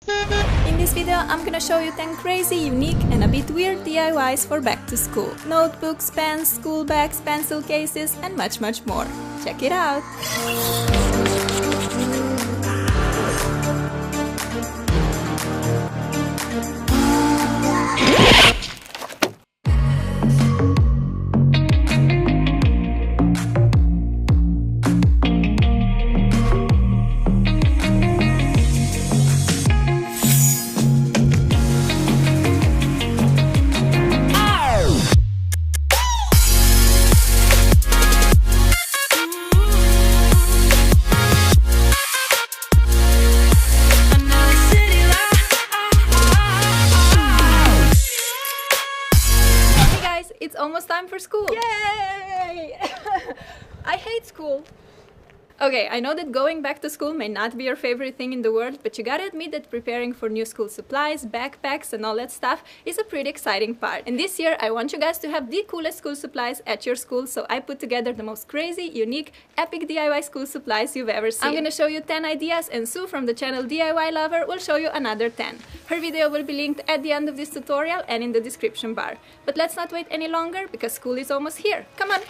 In this video, I'm gonna show you 10 crazy, unique and a bit weird DIYs for back to school. Notebooks, pens, school bags, pencil cases and much more. Check it out! It's almost time for school! Yay! I hate school! Okay, I know that going back to school may not be your favorite thing in the world, but you gotta admit that preparing for new school supplies, backpacks and all that stuff is a pretty exciting part. And this year I want you guys to have the coolest school supplies at your school, so I put together the most crazy, unique, epic DIY school supplies you've ever seen. I'm gonna show you 10 ideas and Sue from the channel DIY Lover will show you another 10. Her video will be linked at the end of this tutorial and in the description bar. But let's not wait any longer because school is almost here. Come on!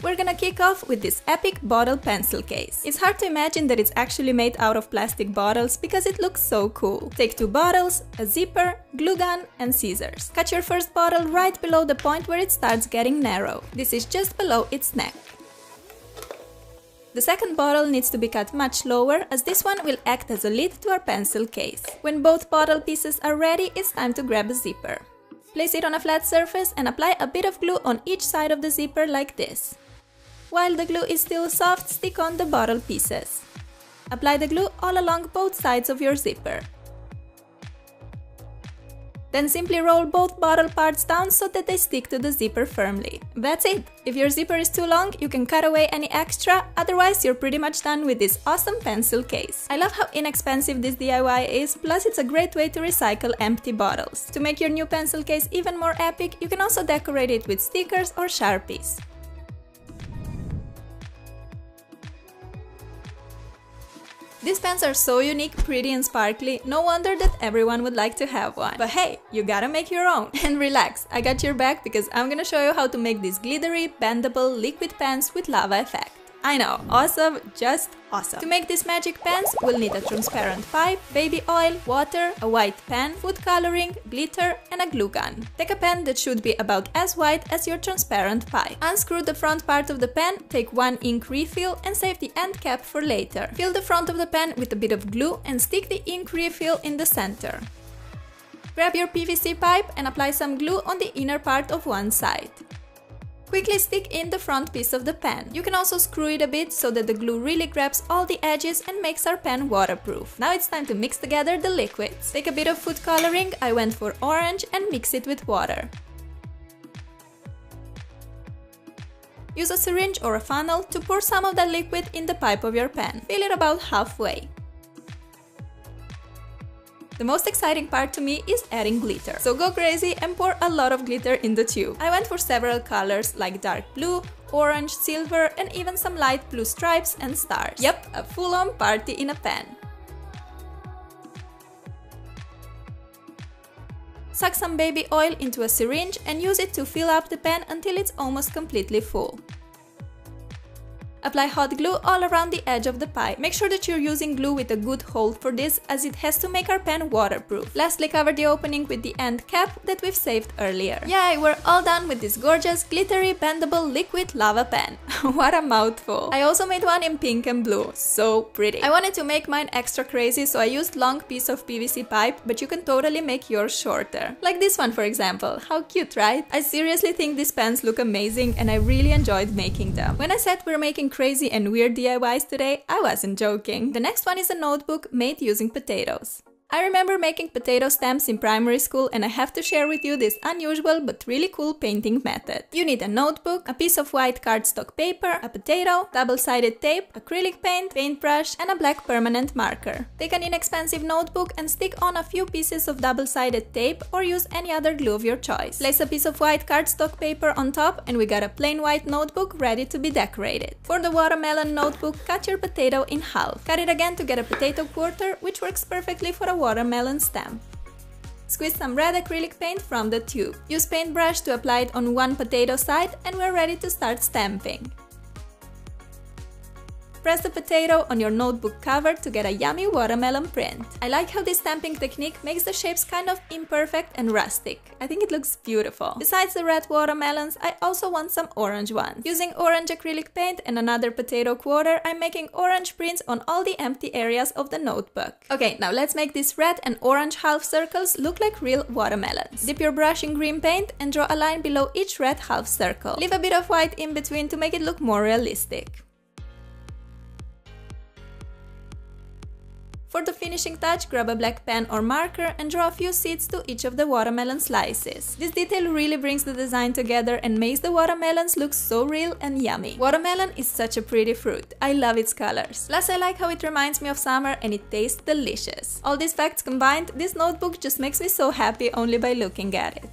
We're gonna kick off with this epic bottle pencil case. It's hard to imagine that it's actually made out of plastic bottles because it looks so cool. Take 2 bottles, a zipper, glue gun and scissors. Cut your first bottle right below the point where it starts getting narrow. This is just below its neck. The second bottle needs to be cut much lower as this one will act as a lid to our pencil case. When both bottle pieces are ready, it's time to grab a zipper. Place it on a flat surface and apply a bit of glue on each side of the zipper like this. While the glue is still soft, stick on the bottle pieces. Apply the glue all along both sides of your zipper. Then simply roll both bottle parts down so that they stick to the zipper firmly. That's it! If your zipper is too long, you can cut away any extra, otherwise you're pretty much done with this awesome pencil case. I love how inexpensive this DIY is, plus it's a great way to recycle empty bottles. To make your new pencil case even more epic, you can also decorate it with stickers or Sharpies. These pens are so unique, pretty and sparkly, no wonder that everyone would like to have one. But hey, you gotta make your own! And relax, I got your back because I'm gonna show you how to make these glittery, bendable, liquid pens with lava effect. I know, awesome, just awesome! To make these magic pens, we'll need a transparent pipe, baby oil, water, a white pen, food coloring, glitter and a glue gun. Take a pen that should be about as white as your transparent pipe. Unscrew the front part of the pen, take one ink refill and save the end cap for later. Fill the front of the pen with a bit of glue and stick the ink refill in the center. Grab your PVC pipe and apply some glue on the inner part of one side. Quickly stick in the front piece of the pen. You can also screw it a bit so that the glue really grabs all the edges and makes our pen waterproof. Now it's time to mix together the liquids. Take a bit of food coloring, I went for orange, and mix it with water. Use a syringe or a funnel to pour some of that liquid in the pipe of your pen. Fill it about halfway. The most exciting part to me is adding glitter. So go crazy and pour a lot of glitter in the tube. I went for several colors like dark blue, orange, silver and even some light blue stripes and stars. Yep, a full-on party in a pen. Suck some baby oil into a syringe and use it to fill up the pen until it's almost completely full. Apply hot glue all around the edge of the pipe. Make sure that you're using glue with a good hold for this, as it has to make our pen waterproof. Lastly, cover the opening with the end cap that we've saved earlier. Yay, we're all done with this gorgeous, glittery, bendable, liquid lava pen. What a mouthful! I also made one in pink and blue. So pretty. I wanted to make mine extra crazy, so I used long piece of PVC pipe, but you can totally make yours shorter. Like this one, for example. How cute, right? I seriously think these pens look amazing and I really enjoyed making them. When I said we're making crazy and weird DIYs today, I wasn't joking. The next one is a notebook made using potatoes. I remember making potato stamps in primary school, and I have to share with you this unusual but really cool painting method. You need a notebook, a piece of white cardstock paper, a potato, double-sided tape, acrylic paint, paintbrush, and a black permanent marker. Take an inexpensive notebook and stick on a few pieces of double-sided tape or use any other glue of your choice. Place a piece of white cardstock paper on top and we got a plain white notebook ready to be decorated. For the watermelon notebook, cut your potato in half. Cut it again to get a potato quarter, which works perfectly for a watermelon stamp. Squeeze some red acrylic paint from the tube. Use paintbrush to apply it on one potato side and we're ready to start stamping. Press the potato on your notebook cover to get a yummy watermelon print. I like how this stamping technique makes the shapes kind of imperfect and rustic. I think it looks beautiful. Besides the red watermelons, I also want some orange ones. Using orange acrylic paint and another potato quarter, I'm making orange prints on all the empty areas of the notebook. Okay, now let's make these red and orange half circles look like real watermelons. Dip your brush in green paint and draw a line below each red half circle. Leave a bit of white in between to make it look more realistic. For the finishing touch, grab a black pen or marker and draw a few seeds to each of the watermelon slices. This detail really brings the design together and makes the watermelons look so real and yummy. Watermelon is such a pretty fruit. I love its colors. Plus, I like how it reminds me of summer and it tastes delicious. All these facts combined, this notebook just makes me so happy only by looking at it.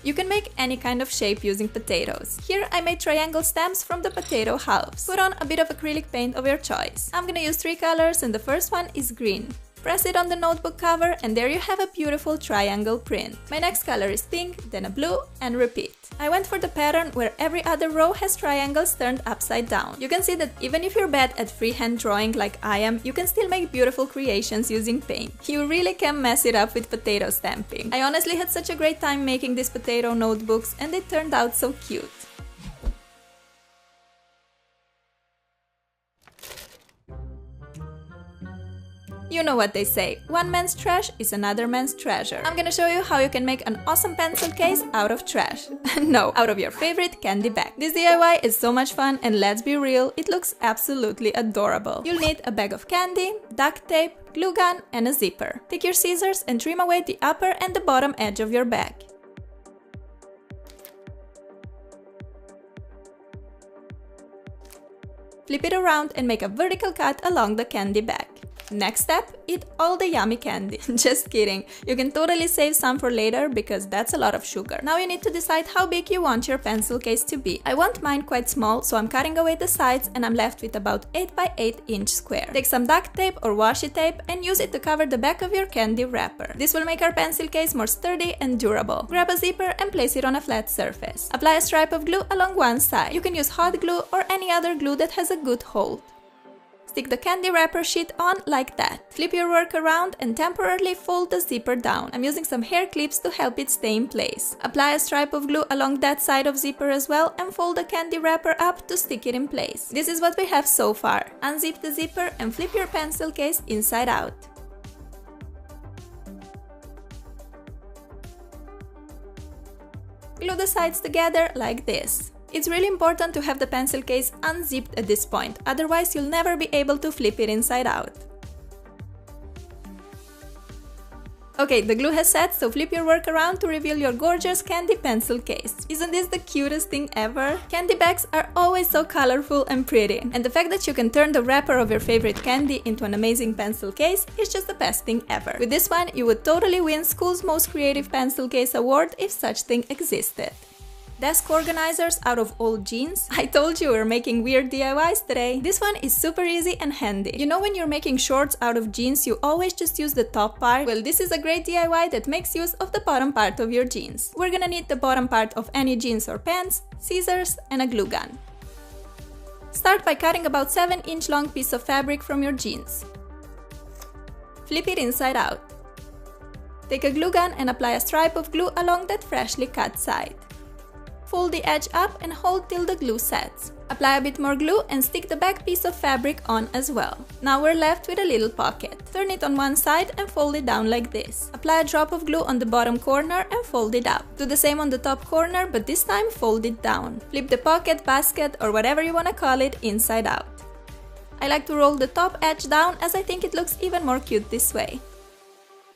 You can make any kind of shape using potatoes. Here I made triangle stamps from the potato halves. Put on a bit of acrylic paint of your choice. I'm gonna use 3 colors and the first one is green. Press it on the notebook cover and there you have a beautiful triangle print. My next color is pink, then a blue, and repeat. I went for the pattern where every other row has triangles turned upside down. You can see that even if you're bad at freehand drawing like I am, you can still make beautiful creations using paint. You really can mess it up with potato stamping. I honestly had such a great time making these potato notebooks and they turned out so cute. You know what they say, one man's trash is another man's treasure. I'm gonna show you how you can make an awesome pencil case out of trash. No, out of your favorite candy bag. This DIY is so much fun and let's be real, it looks absolutely adorable. You'll need a bag of candy, duct tape, glue gun, and a zipper. Take your scissors and trim away the upper and the bottom edge of your bag. Flip it around and make a vertical cut along the candy bag. Next step, eat all the yummy candy. Just kidding, you can totally save some for later because that's a lot of sugar. Now you need to decide how big you want your pencil case to be. I want mine quite small, so I'm cutting away the sides and I'm left with about 8 by 8 inch square. Take some duct tape or washi tape and use it to cover the back of your candy wrapper. This will make our pencil case more sturdy and durable. Grab a zipper and place it on a flat surface. Apply a stripe of glue along one side. You can use hot glue or any other glue that has a good hold. Stick the candy wrapper sheet on like that. Flip your work around and temporarily fold the zipper down. I'm using some hair clips to help it stay in place. Apply a stripe of glue along that side of zipper as well and fold the candy wrapper up to stick it in place. This is what we have so far. Unzip the zipper and flip your pencil case inside out. Glue the sides together like this. It's really important to have the pencil case unzipped at this point, otherwise you'll never be able to flip it inside out. Okay, the glue has set, so flip your work around to reveal your gorgeous candy pencil case. Isn't this the cutest thing ever? Candy bags are always so colorful and pretty, and the fact that you can turn the wrapper of your favorite candy into an amazing pencil case is just the best thing ever. With this one, you would totally win School's Most Creative Pencil Case Award if such thing existed. Desk organizers out of old jeans. I told you we're making weird DIYs today. This one is super easy and handy. You know when you're making shorts out of jeans, you always just use the top part? Well, this is a great DIY that makes use of the bottom part of your jeans. We're gonna need the bottom part of any jeans or pants, scissors, and a glue gun. Start by cutting about 7-inch long piece of fabric from your jeans. Flip it inside out. Take a glue gun and apply a stripe of glue along that freshly cut side. Fold the edge up and hold till the glue sets. Apply a bit more glue and stick the back piece of fabric on as well. Now we're left with a little pocket. Turn it on one side and fold it down like this. Apply a drop of glue on the bottom corner and fold it up. Do the same on the top corner, but this time fold it down. Flip the pocket, basket, or whatever you wanna call it inside out. I like to roll the top edge down as I think it looks even more cute this way.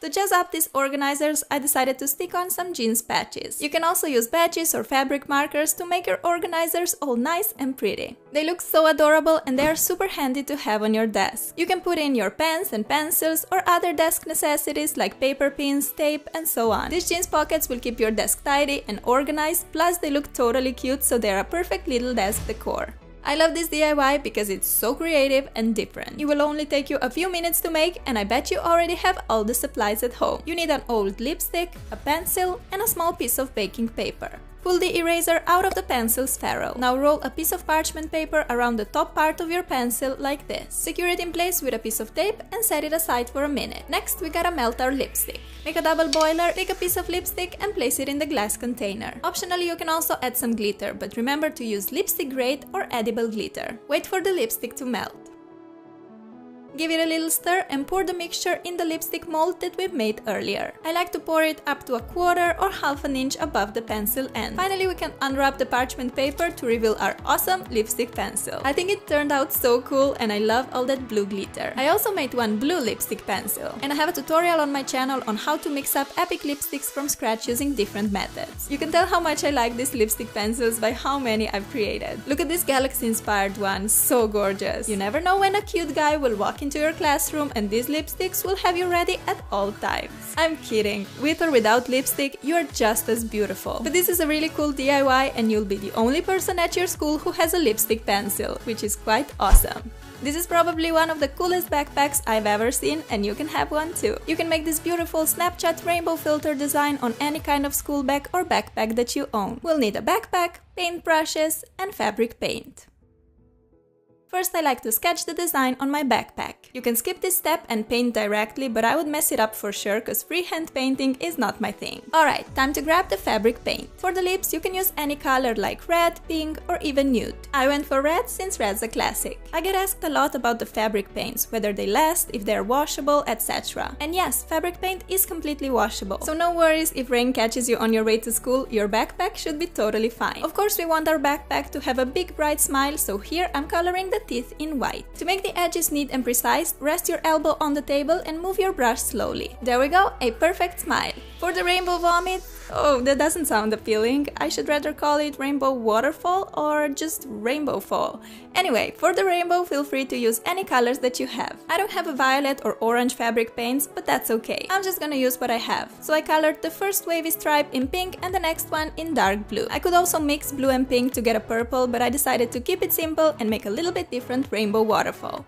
To jazz up these organizers, I decided to stick on some jeans patches. You can also use badges or fabric markers to make your organizers all nice and pretty. They look so adorable and they are super handy to have on your desk. You can put in your pens and pencils or other desk necessities like paper pins, tape, and so on. These jeans pockets will keep your desk tidy and organized, plus they look totally cute, so they're a perfect little desk decor. I love this DIY because it's so creative and different. It will only take you a few minutes to make, and I bet you already have all the supplies at home. You need an old lipstick, a pencil, and a small piece of baking paper. Pull the eraser out of the pencil's ferrule. Now roll a piece of parchment paper around the top part of your pencil like this. Secure it in place with a piece of tape and set it aside for a minute. Next, we gotta melt our lipstick. Make a double boiler, take a piece of lipstick and place it in the glass container. Optionally, you can also add some glitter, but remember to use lipstick grade or edible glitter. Wait for the lipstick to melt. Give it a little stir and pour the mixture in the lipstick mold that we've made earlier. I like to pour it up to 1/4 or ½ an inch above the pencil end. Finally, we can unwrap the parchment paper to reveal our awesome lipstick pencil. I think it turned out so cool and I love all that blue glitter. I also made one blue lipstick pencil. And I have a tutorial on my channel on how to mix up epic lipsticks from scratch using different methods. You can tell how much I like these lipstick pencils by how many I've created. Look at this galaxy-inspired one, so gorgeous. You never know when a cute guy will walk into your classroom and these lipsticks will have you ready at all times. I'm kidding, with or without lipstick, you are just as beautiful. But this is a really cool DIY and you'll be the only person at your school who has a lipstick pencil, which is quite awesome. This is probably one of the coolest backpacks I've ever seen, and you can have one too. You can make this beautiful Snapchat rainbow filter design on any kind of school bag or backpack that you own. We'll need a backpack, paintbrushes, and fabric paint. First, I like to sketch the design on my backpack. You can skip this step and paint directly, but I would mess it up for sure cause freehand painting is not my thing. Alright, time to grab the fabric paint. For the lips, you can use any color like red, pink, or even nude. I went for red since red's a classic. I get asked a lot about the fabric paints, whether they last, if they're washable, etc. And yes, fabric paint is completely washable. So no worries if rain catches you on your way to school, your backpack should be totally fine. Of course, we want our backpack to have a big bright smile, so here I'm coloring the teeth in white. To make the edges neat and precise, rest your elbow on the table and move your brush slowly. There we go, a perfect smile. For the rainbow vomit, oh, that doesn't sound appealing. I should rather call it rainbow waterfall or just rainbow fall. Anyway, for the rainbow, feel free to use any colors that you have. I don't have a violet or orange fabric paints, but that's okay. I'm just gonna use what I have. So I colored the first wavy stripe in pink and the next one in dark blue. I could also mix blue and pink to get a purple, but I decided to keep it simple and make a little bit different rainbow waterfall.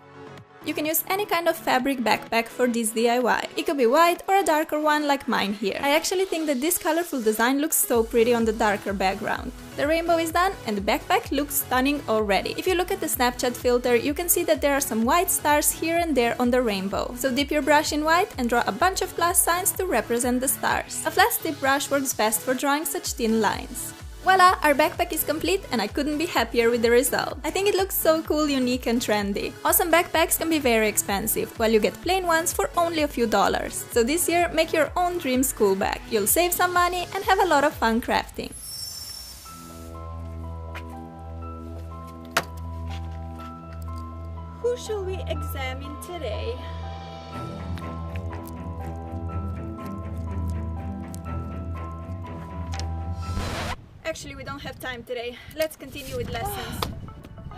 You can use any kind of fabric backpack for this DIY. It could be white or a darker one like mine here. I actually think that this colorful design looks so pretty on the darker background. The rainbow is done and the backpack looks stunning already. If you look at the Snapchat filter, you can see that there are some white stars here and there on the rainbow. So dip your brush in white and draw a bunch of plus signs to represent the stars. A flat tip brush works best for drawing such thin lines. Voila, our backpack is complete and I couldn't be happier with the result. I think it looks so cool, unique and trendy. Awesome backpacks can be very expensive, while you get plain ones for only a few dollars. So this year, make your own dream school bag. You'll save some money and have a lot of fun crafting. Who shall we examine today? Actually, we don't have time today. Let's continue with lessons.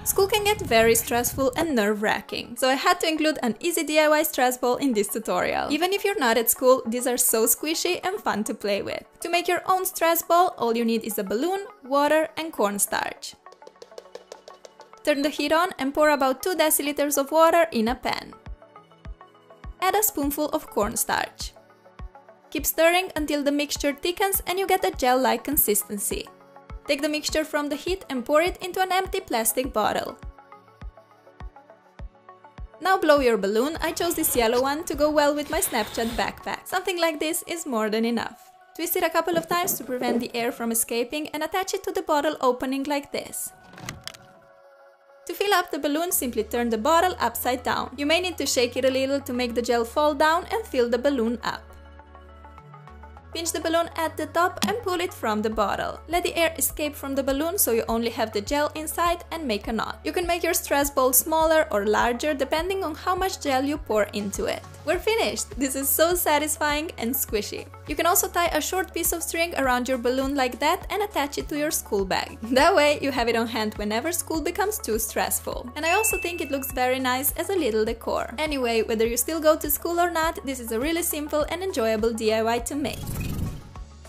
School can get very stressful and nerve-wracking, so I had to include an easy DIY stress ball in this tutorial. Even if you're not at school, these are so squishy and fun to play with. To make your own stress ball, all you need is a balloon, water, and cornstarch. Turn the heat on and pour about 2 deciliters of water in a pan. Add a spoonful of cornstarch. Keep stirring until the mixture thickens and you get a gel-like consistency. Take the mixture from the heat and pour it into an empty plastic bottle. Now blow your balloon. I chose this yellow one to go well with my Snapchat backpack. Something like this is more than enough. Twist it a couple of times to prevent the air from escaping and attach it to the bottle opening like this. To fill up the balloon, simply turn the bottle upside down. You may need to shake it a little to make the gel fall down and fill the balloon up. Pinch the balloon at the top and pull it from the bottle. Let the air escape from the balloon so you only have the gel inside and make a knot. You can make your stress ball smaller or larger depending on how much gel you pour into it. We're finished! This is so satisfying and squishy. You can also tie a short piece of string around your balloon like that and attach it to your school bag. That way you have it on hand whenever school becomes too stressful. And I also think it looks very nice as a little decor. Anyway, whether you still go to school or not, this is a really simple and enjoyable DIY to make.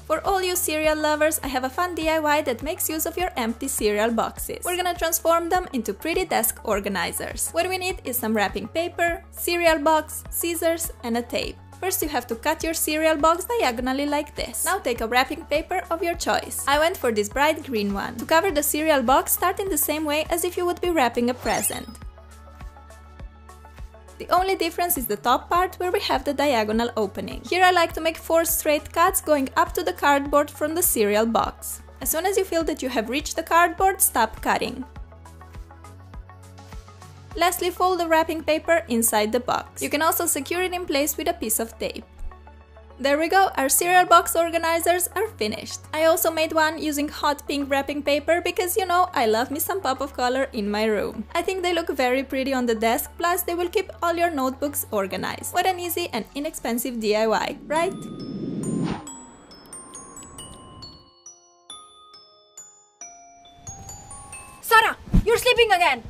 For all you cereal lovers, I have a fun DIY that makes use of your empty cereal boxes. We're gonna transform them into pretty desk organizers. What we need is some wrapping paper, cereal box, scissors, and a tape. First you have to cut your cereal box diagonally like this. Now take a wrapping paper of your choice. I went for this bright green one. To cover the cereal box, start in the same way as if you would be wrapping a present. The only difference is the top part where we have the diagonal opening. Here I like to make 4 straight cuts going up to the cardboard from the cereal box. As soon as you feel that you have reached the cardboard, stop cutting. Lastly, fold the wrapping paper inside the box. You can also secure it in place with a piece of tape. There we go, our cereal box organizers are finished. I also made one using hot pink wrapping paper because, you know, I love me some pop of color in my room. I think they look very pretty on the desk, plus they will keep all your notebooks organized. What an easy and inexpensive DIY, right? Sarah, you're sleeping again!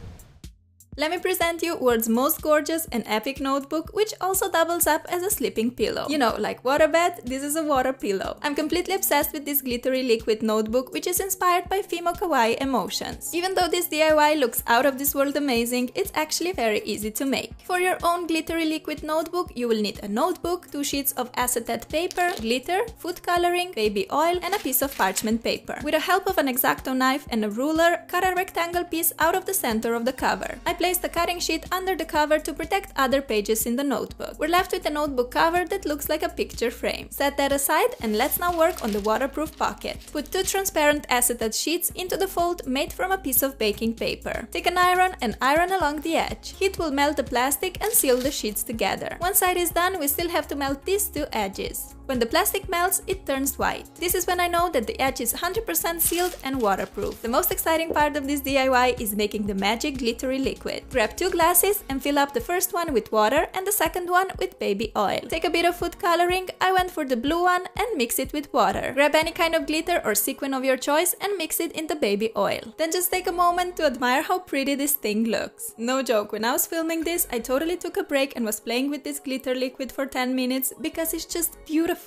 Let me present you world's most gorgeous and epic notebook, which also doubles up as a sleeping pillow. You know, like waterbed, this is a water pillow. I'm completely obsessed with this glittery liquid notebook, which is inspired by Fimo Kawaii emotions. Even though this DIY looks out of this world amazing, it's actually very easy to make. For your own glittery liquid notebook, you will need a notebook, 2 sheets of acetate paper, glitter, food coloring, baby oil, and a piece of parchment paper. With the help of an X-Acto knife and a ruler, cut a rectangle piece out of the center of the cover. I placed the cutting sheet under the cover to protect other pages in the notebook. We're left with a notebook cover that looks like a picture frame. Set that aside and let's now work on the waterproof pocket. Put 2 transparent acetate sheets into the fold made from a piece of baking paper. Take an iron and iron along the edge. Heat will melt the plastic and seal the sheets together. One side is done, we still have to melt these 2 edges. When the plastic melts, it turns white. This is when I know that the edge is 100% sealed and waterproof. The most exciting part of this DIY is making the magic glittery liquid. Grab 2 glasses and fill up the first one with water and the second one with baby oil. Take a bit of food coloring, I went for the blue one, and mix it with water. Grab any kind of glitter or sequin of your choice and mix it in the baby oil. Then just take a moment to admire how pretty this thing looks. No joke, when I was filming this, I totally took a break and was playing with this glitter liquid for 10 minutes because it's just beautiful.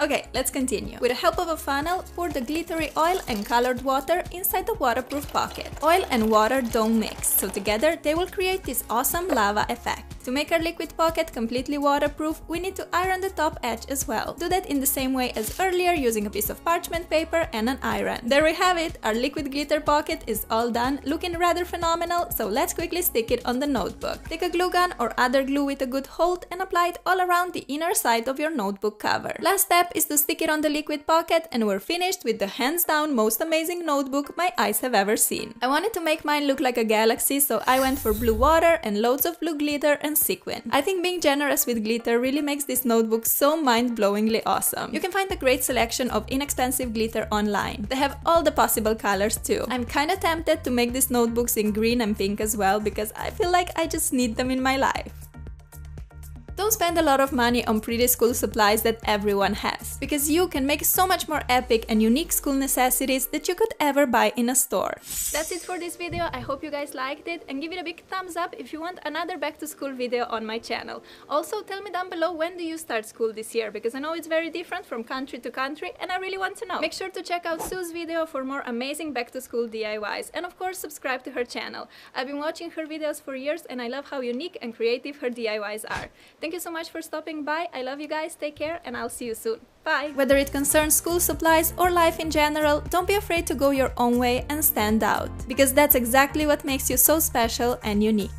Okay, let's continue. With the help of a funnel, pour the glittery oil and colored water inside the waterproof pocket. Oil and water don't mix, so together they will create this awesome lava effect. To make our liquid pocket completely waterproof, we need to iron the top edge as well. Do that in the same way as earlier using a piece of parchment paper and an iron. There we have it, our liquid glitter pocket is all done, looking rather phenomenal, so let's quickly stick it on the notebook. Take a glue gun or other glue with a good hold and apply it all around the inner side of your notebook cover. Last step is to stick it on the liquid pocket and we're finished with the hands down most amazing notebook my eyes have ever seen. I wanted to make mine look like a galaxy, so I went for blue water and loads of blue glitter and sequin. I think being generous with glitter really makes this notebook so mind-blowingly awesome. You can find a great selection of inexpensive glitter online. They have all the possible colors too. I'm kinda tempted to make these notebooks in green and pink as well because I feel like I just need them in my life. Don't spend a lot of money on pretty school supplies that everyone has, because you can make so much more epic and unique school necessities that you could ever buy in a store. That's it for this video, I hope you guys liked it and give it a big thumbs up if you want another back to school video on my channel. Also tell me down below when do you start school this year, because I know it's very different from country to country and I really want to know. Make sure to check out Sue's video for more amazing back to school DIYs and of course subscribe to her channel. I've been watching her videos for years and I love how unique and creative her DIYs are. Thank you so much for stopping by, I love you guys, take care and I'll see you soon. Bye! Whether it concerns school supplies or life in general, don't be afraid to go your own way and stand out, because that's exactly what makes you so special and unique.